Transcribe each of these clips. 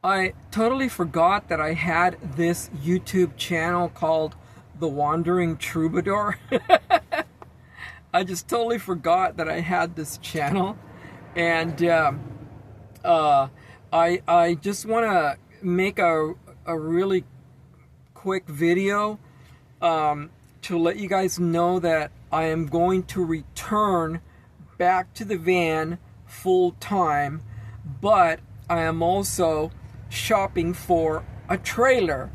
I totally forgot that I had this YouTube channel called The Wandering Troubadour. I just totally forgot that I had this channel. And I just want to make a really quick video to let you guys know that I am going to return back to the van full time, but I am also shopping for a trailer.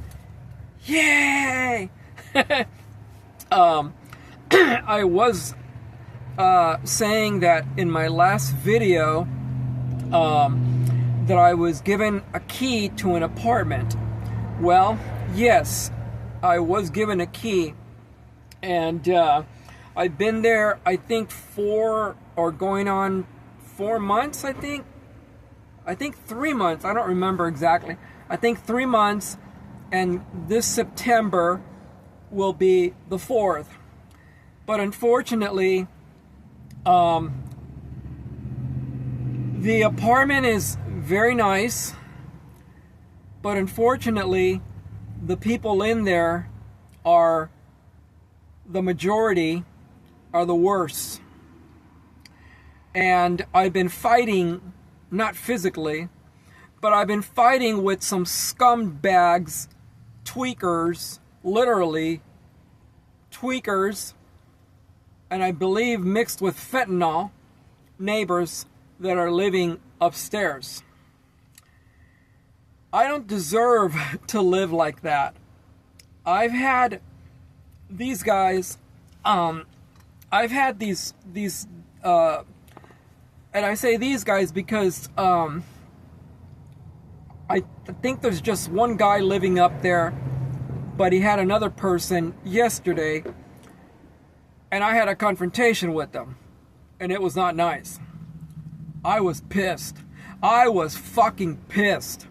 Yay! I was saying that in my last video that I was given a key to an apartment. Well, yes, I was given a key, and I've been there, I think, 4 or going on 4 months, I think 3 months, I don't remember exactly. I think 3 months, and this September will be the 4th. But unfortunately, the apartment is very nice, but unfortunately, the people in there are, the majority, are the worst. And I've been fighting, not physically, but I've been fighting with some scumbags, tweakers, literally tweakers, and I believe mixed with fentanyl, neighbors that are living upstairs. I don't deserve to live like that. I've had these guys, I've had these and I say these guys because I think there's just one guy living up there, but he had another person yesterday, and I had a confrontation with them, and it was not nice. I was pissed. I was fucking pissed.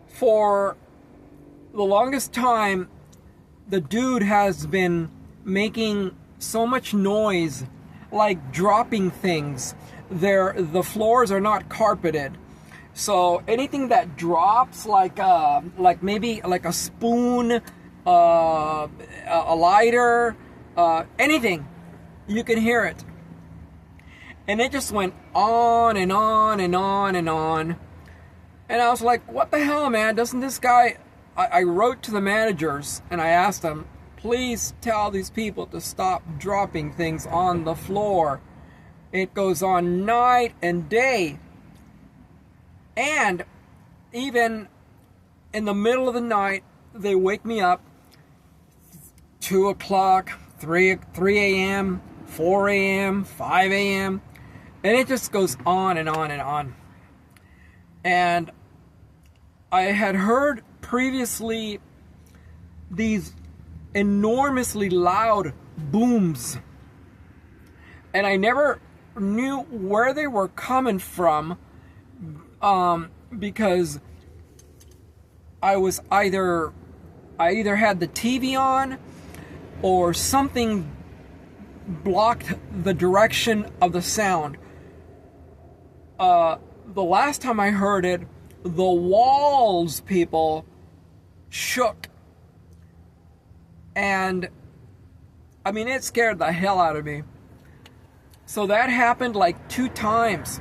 For the longest time, the dude has been making so much noise, like dropping things. The floors are not carpeted, so anything that drops, like maybe like a spoon, a lighter, anything, you can hear it. And it just went on and on and on and on. And I was like, what the hell, man? Doesn't this guy... I wrote to the managers and I asked them, please tell these people to stop dropping things on the floor. It goes on night and day. And even in the middle of the night, they wake me up, 2 o'clock, 3 a.m., 4 a.m., 5 a.m., and it just goes on and on and on. And I had heard previously these enormously loud booms, and I never knew where they were coming from, because I either had the TV on or something blocked the direction of the sound. The last time I heard it, the walls, people, shook. And, I mean, it scared the hell out of me. So that happened like 2 times.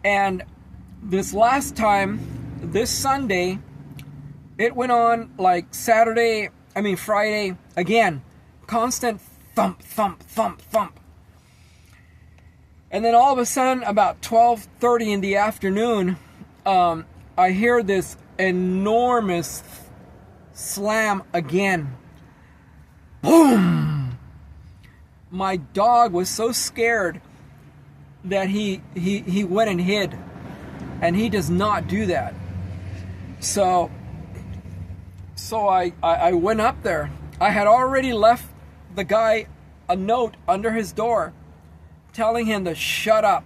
And this last time, this Sunday, it went on like Friday, again, constant thump, thump, thump, thump. And then all of a sudden, about 12:30 in the afternoon, I hear this enormous slam again. Boom! My dog was so scared that he went and hid. And he does not do that. So I went up there. I had already left the guy a note under his door telling him to shut up.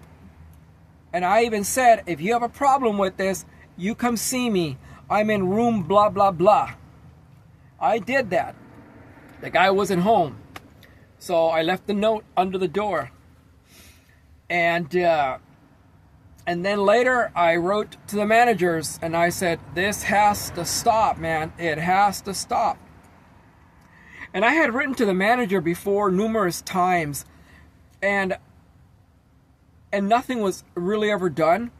And I even said, if you have a problem with this, you come see me. I'm in room blah, blah, blah. I did that. The guy wasn't home. So I left the note under the door. And And then later I wrote to the managers and I said, this has to stop, man. It has to stop. And I had written to the manager before numerous times, and nothing was really ever done.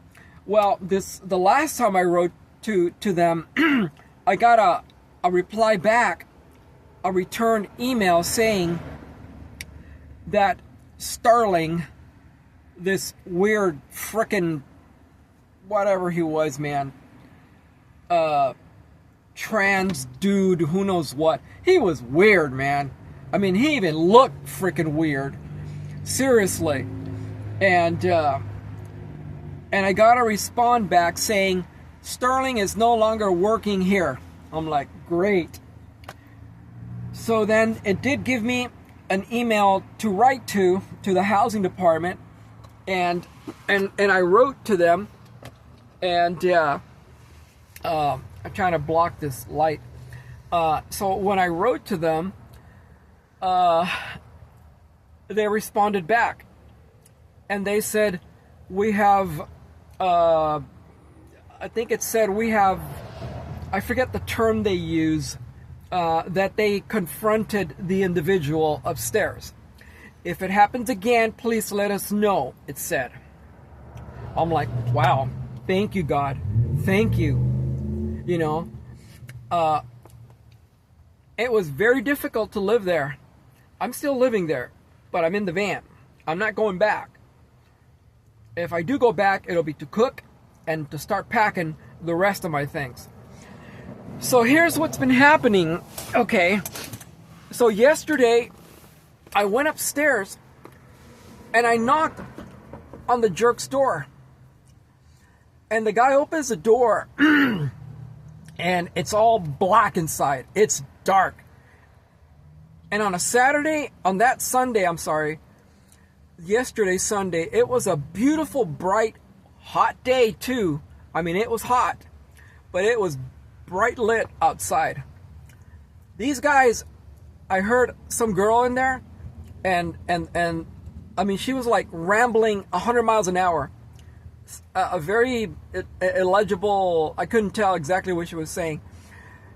Well, the last time I wrote to them, I got a reply back, a return email saying that Starling, this weird frickin' whatever he was, man, trans dude, who knows what. He was weird, man. I mean, he even looked frickin' weird. Seriously. And I got a respond back saying, Starling is no longer working here. I'm like, great. So then it did give me an email to write to the housing department, and I wrote to them, and I'm trying to block this light. So when I wrote to them, they responded back, and they said, we have, I think it said we have, I forget the term they use, that they confronted the individual upstairs. If it happens again, please let us know, it said. I'm like, wow, thank you, God. Thank you. You know, it was very difficult to live there. I'm still living there, but I'm in the van. I'm not going back. If I do go back, it'll be to cook and to start packing the rest of my things. So here's what's been happening. Okay, so yesterday I went upstairs and I knocked on the jerk's door. And the guy opens the door and it's all black inside. It's dark. And on yesterday, Sunday, it was a beautiful, bright, hot day too. I mean, it was hot, but it was bright lit outside. These guys, I heard some girl in there, and I mean, she was like rambling 100 miles an hour. A very illegible, I couldn't tell exactly what she was saying.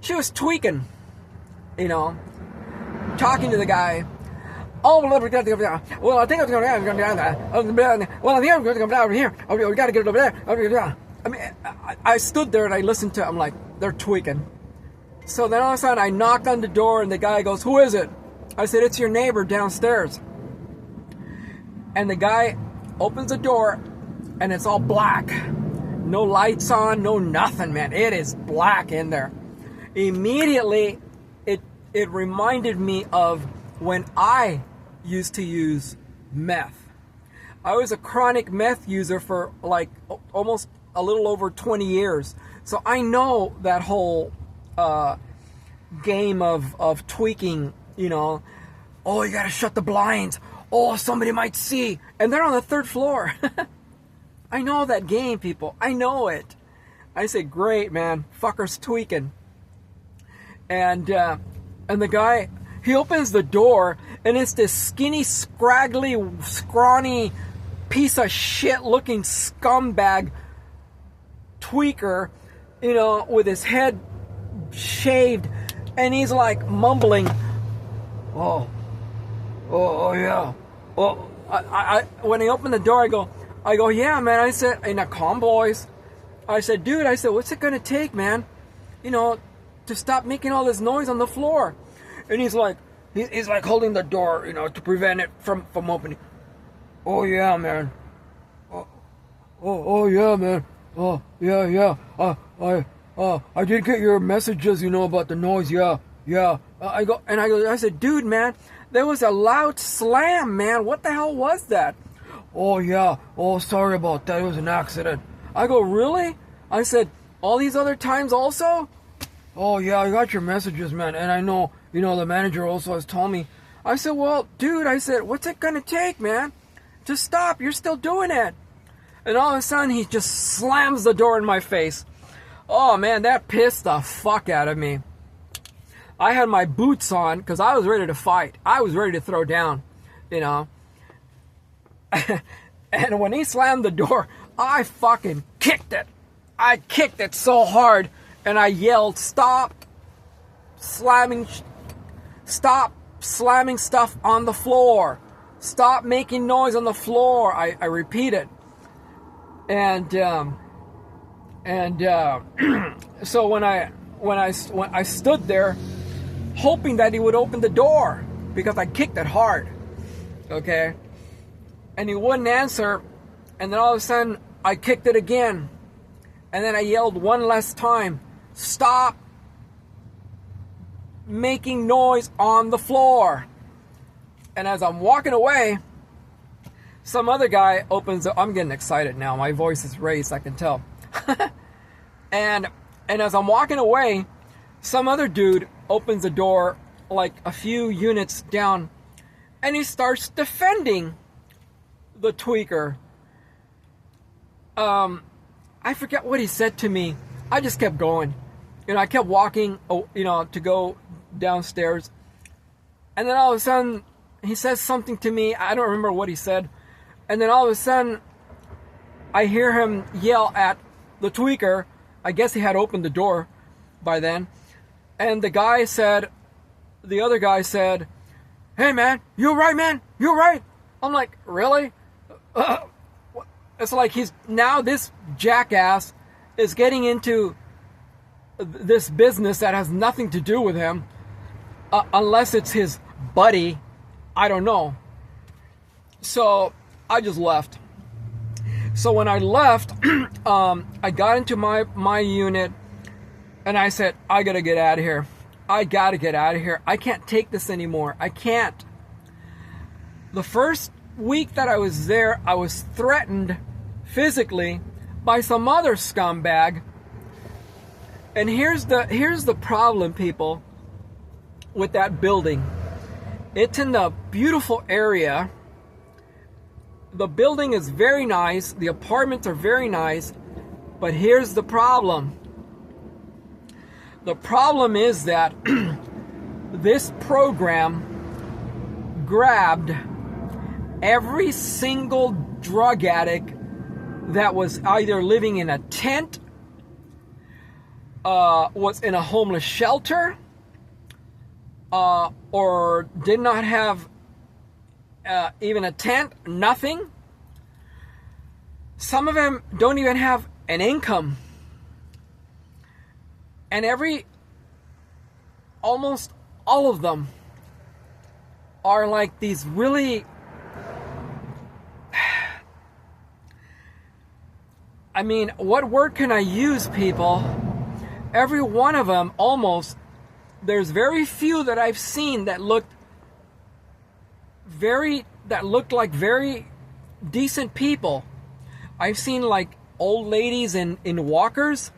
She was tweaking, you know, talking to the guy. Oh, well, I think I'm going down there. Well, I think I'm going to come down over here. Oh, we got to get it over there. I mean, I stood there and I listened to it. I'm like, they're tweaking. So then all of a sudden I knocked on the door and the guy goes, who is it? I said, it's your neighbor downstairs. And the guy opens the door and it's all black. No lights on, no nothing, man. It is black in there. Immediately, it reminded me of when I used to use meth. I was a chronic meth user for like almost a little over 20 years. So I know that whole game of tweaking, you know. Oh, you gotta shut the blinds. Oh, somebody might see. And they're on the 3rd floor. I know that game, people. I know it. I say, great, man. Fucker's tweaking. And the guy, he opens the door, and it's this skinny, scraggly, scrawny piece of shit looking scumbag tweaker, you know, with his head shaved, and he's like mumbling, oh yeah. Oh, I when he opened the door, I go, yeah, man. I said, in a calm voice, I said, dude, I said, what's it gonna take, man? You know, to stop making all this noise on the floor. And he's like holding the door, you know, to prevent it from opening. Oh yeah, man. Oh yeah, man. Oh yeah. I did get your messages, you know, about the noise. Yeah. I said, dude, man, there was a loud slam, man. What the hell was that? Oh yeah. Oh, sorry about that. It was an accident. I go, really? I said, all these other times also? Oh yeah, I got your messages, man. And I know, you know, the manager also has told me. I said, well, dude, I said, what's it gonna take, man? Just stop. You're still doing it. And all of a sudden, he just slams the door in my face. Oh, man, that pissed the fuck out of me. I had my boots on because I was ready to fight. I was ready to throw down, you know. And when he slammed the door, I fucking kicked it. I kicked it so hard, and I yelled, stop slamming stuff on the floor. Stop making noise on the floor. I repeated. And so when I stood there, hoping that he would open the door, because I kicked it hard, okay? And he wouldn't answer, and then all of a sudden, I kicked it again. And then I yelled one last time, stop making noise on the floor. And as I'm walking away, some other guy opens the... I'm getting excited now. My voice is raised, I can tell. and as I'm walking away, some other dude opens the door like a few units down, and he starts defending the tweaker. I forget what he said to me. I just kept going. I kept walking, to go downstairs. And then all of a sudden, he says something to me. I don't remember what he said. And then all of a sudden, I hear him yell at the tweaker. I guess he had opened the door by then. And the other guy said, hey man, you right, man? You right? I'm like, really? It's like this jackass is getting into this business that has nothing to do with him, unless it's his buddy. I don't know. So I just left. So when I left, I got into my unit, and I said, I gotta get out of here. I gotta get out of here. I can't take this anymore. I can't. The first week that I was there, I was threatened physically by some other scumbag. And here's the problem, people, with that building. It's in a beautiful area. The building is very nice. The apartments are very nice. But here's the problem. The problem is that this program grabbed every single drug addict that was either living in a tent, was in a homeless shelter, or did not have even a tent, nothing. Some of them don't even have an income. And almost all of them are like these really, I mean, what word can I use, people? Every one of them, almost, there's very few that I've seen that looked like very decent people. I've seen like old ladies in walkers,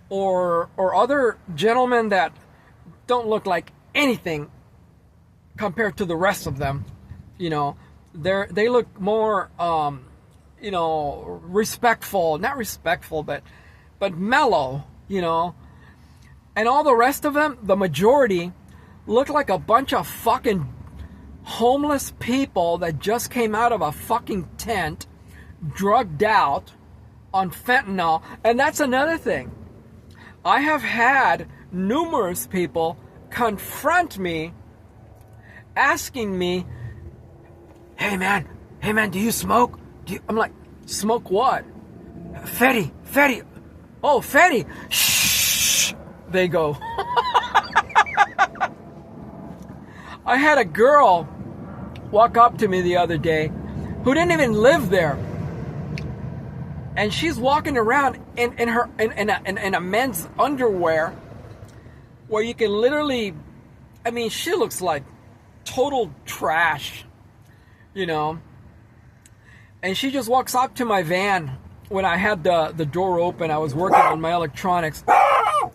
or other gentlemen that don't look like anything compared to the rest of them. They look more respectful, not respectful, but mellow, and all the rest of them, the majority, look like a bunch of fucking homeless people that just came out of a fucking tent, drugged out on fentanyl. And that's another thing. I have had numerous people confront me, asking me, hey man, do you smoke? I'm like, smoke what? Fetty. Oh, Fetty. Shh. They go. I had a girl walk up to me the other day who didn't even live there. And she's walking around in a men's underwear, where you can literally, I mean, she looks like total trash, And she just walks up to my van when I had the door open. I was working on my electronics,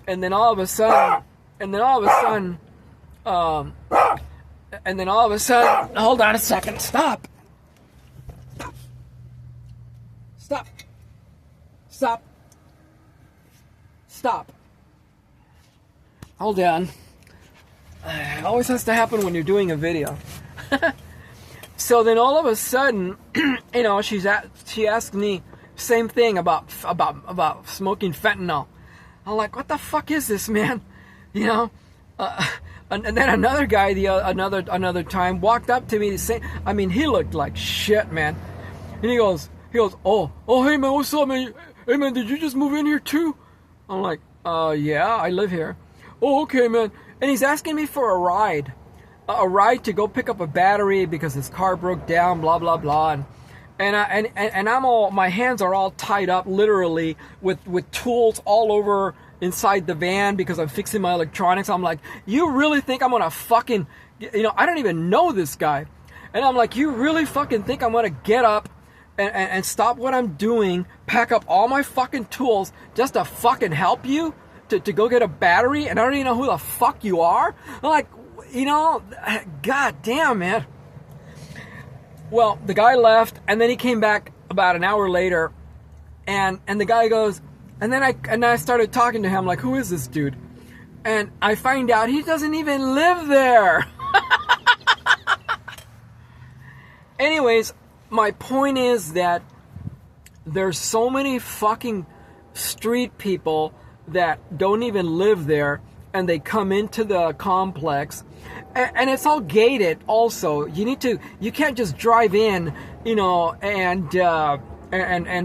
and then all of a sudden, hold on a second, stop. Hold on. It always has to happen when you're doing a video. So then all of a sudden, she asked me, Same thing about smoking fentanyl. I'm like, what the fuck is this, man? You know. And then another guy, another time, walked up to me to say, I mean, he looked like shit, man. And he goes, oh, hey man, what's up, man? Hey man, did you just move in here too? I'm like, yeah, I live here. Oh, okay, man. And he's asking me for a ride to go pick up a battery because his car broke down, blah blah blah. And I'm all, my hands are all tied up, literally, with tools all over inside the van because I'm fixing my electronics. I'm like, you really think I'm gonna fucking, I don't even know this guy. And I'm like, you really fucking think I'm gonna get up and stop what I'm doing, pack up all my fucking tools just to fucking help you to go get a battery? And I don't even know who the fuck you are? I'm like, god damn, man. Well, the guy left, and then he came back about an hour later, and the guy goes, and then I started talking to him, like, who is this dude? And I find out he doesn't even live there. Anyways, my point is that there's so many fucking street people that don't even live there, and they come into the complex, and it's all gated also. You can't just drive in, and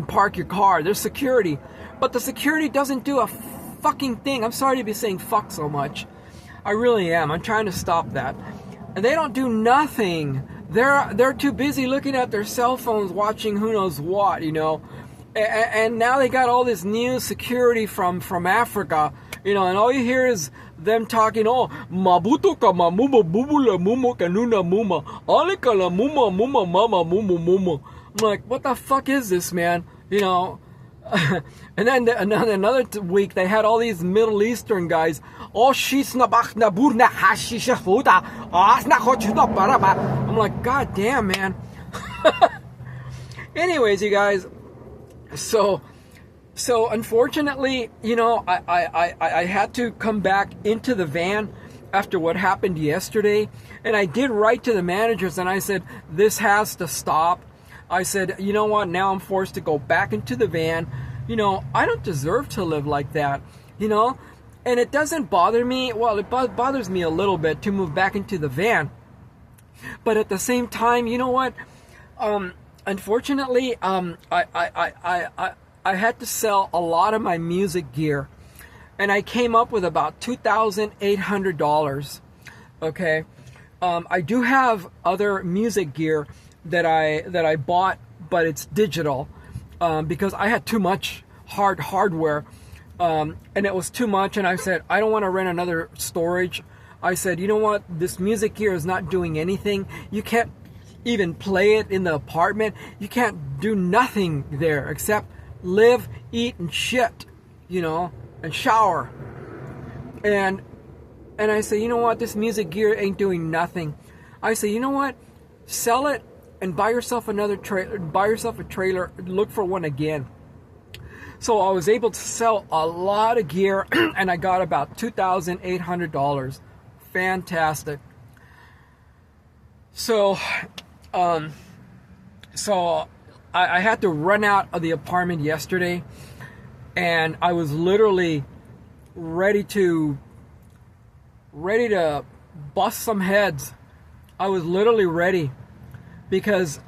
park your car. There's security. But the security doesn't do a fucking thing. I'm sorry to be saying fuck so much. I really am. I'm trying to stop that. And they don't do nothing. They're too busy looking at their cell phones, watching who knows what, And now they got all this new security from Africa, and all you hear is them talking, oh, mabuto ka mamuma bubula mumo kanuna muma, alika la muma muma mama mumu mumu. I'm like, what the fuck is this, man? And then another week they had all these Middle Eastern guys. Oh, she's nabach naburna hashisha huda. I'm like, god damn, man. Anyways, you guys. So unfortunately, I had to come back into the van after what happened yesterday, and I did write to the managers and I said, this has to stop. I said, you know what, now I'm forced to go back into the van. I don't deserve to live like that, and it doesn't bother me. Well, it bothers me a little bit to move back into the van, but at the same time, you know what, unfortunately, I had to sell a lot of my music gear, and I came up with about $2,800. Okay, I do have other music gear that I bought, but it's digital, because I had too much hardware, and it was too much, and I said, I don't want to rent another storage. I said, you know what, this music gear is not doing anything. You can't even play it in the apartment. You can't do nothing there except live, eat, and shit, and shower. And I say, you know what, this music gear ain't doing nothing. I say, you know what, sell it and buy yourself another trailer. Buy yourself a trailer. Look for one again. So I was able to sell a lot of gear, and I got about $2,800. Fantastic. So I had to run out of the apartment yesterday, and I was literally ready to bust some heads. I was literally ready, because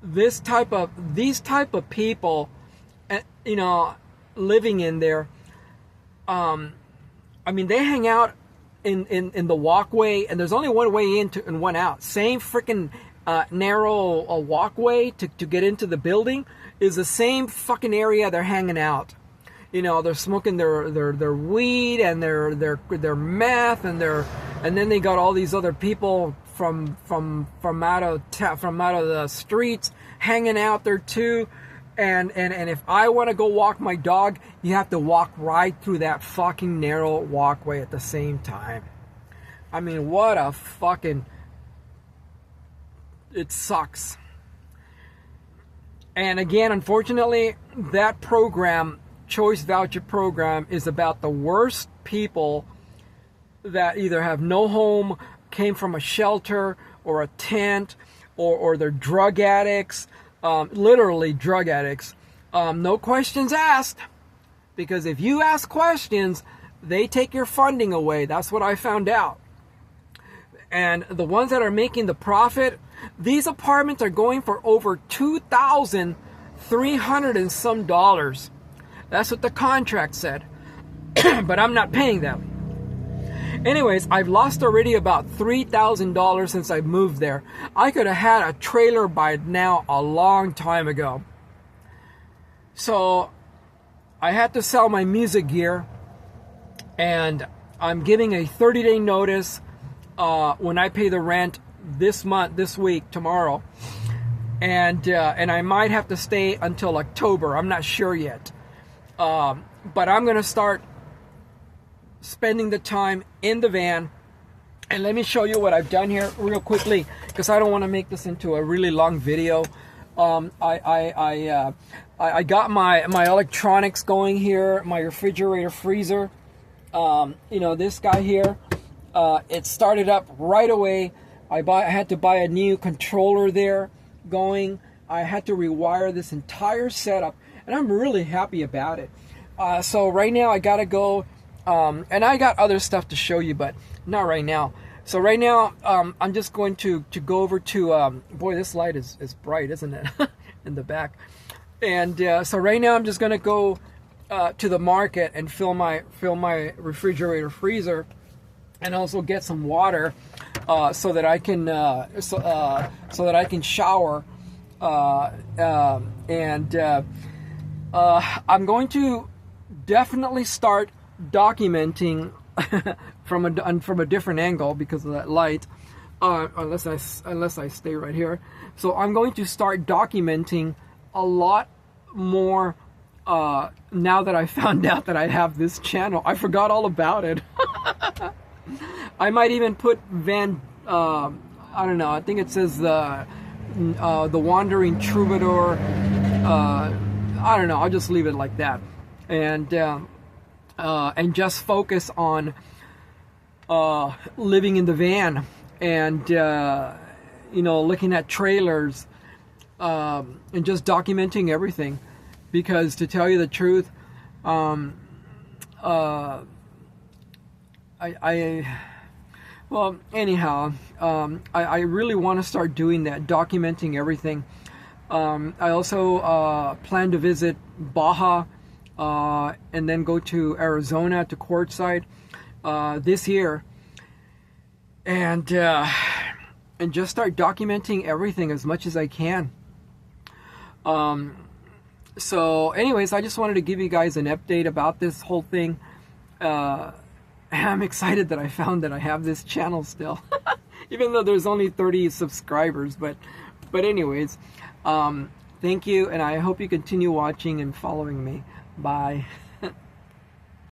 these type of people, living in there, they hang out in the walkway, and there's only one way in and one out. Same freaking narrow walkway to get into the building is the same fucking area they're hanging out. They're smoking their weed and their meth, and then they got all these other people from out of the streets hanging out there too. And if I want to go walk my dog, you have to walk right through that fucking narrow walkway at the same time. I mean, what a fucking... It sucks. And again, unfortunately, that program, Choice Voucher Program, is about the worst people that either have no home, came from a shelter or a tent, or they're drug addicts. Literally drug addicts, No questions asked, because if you ask questions, they take your funding away. That's what I found out. And the ones that are making the profit, these apartments are going for over $2,300 and some dollars. That's what the contract said. But I'm not paying them. Anyways, I've lost already about $3,000 since I moved there. I could have had a trailer by now a long time ago. So I had to sell my music gear, and I'm giving a 30-day notice when I pay the rent this month, this week, tomorrow. And I might have to stay until October. I'm not sure yet. But I'm going to start spending the time in the van. And let me show you what I've done here real quickly, because I don't want to make this into a really long video. I got my electronics going here, my refrigerator, freezer. You know, this guy here, it started up right away. I had to buy a new controller there going. I had to rewire this entire setup, and I'm really happy about it. So right now I gotta go, and I got other stuff to show you, but not right now. So right now I'm just going to go over to, boy, this light is bright, isn't it? In the back. And so right now I'm just gonna go to the market and fill my refrigerator, freezer, and also get some water so that I can so that I can shower. I'm going to definitely start documenting from a different angle because of that light, unless I stay right here. So I'm going to start documenting a lot more now that I found out that I have this channel. I forgot all about it. I might even put I don't know, I think it says the Wandering Troubadour. I don't know, I'll just leave it like that. And just focus on living in the van and you know, looking at trailers and just documenting everything, because to tell you the truth, well, anyhow, I really want to start doing that, documenting everything. I also plan to visit Baja and then go to Arizona, to Quartzsite this year, and just start documenting everything as much as I can. So anyways, I just wanted to give you guys an update about this whole thing. I'm excited that I found that I have this channel still, even though there's only 30 subscribers. But anyways, thank you, and I hope you continue watching and following me. Bye.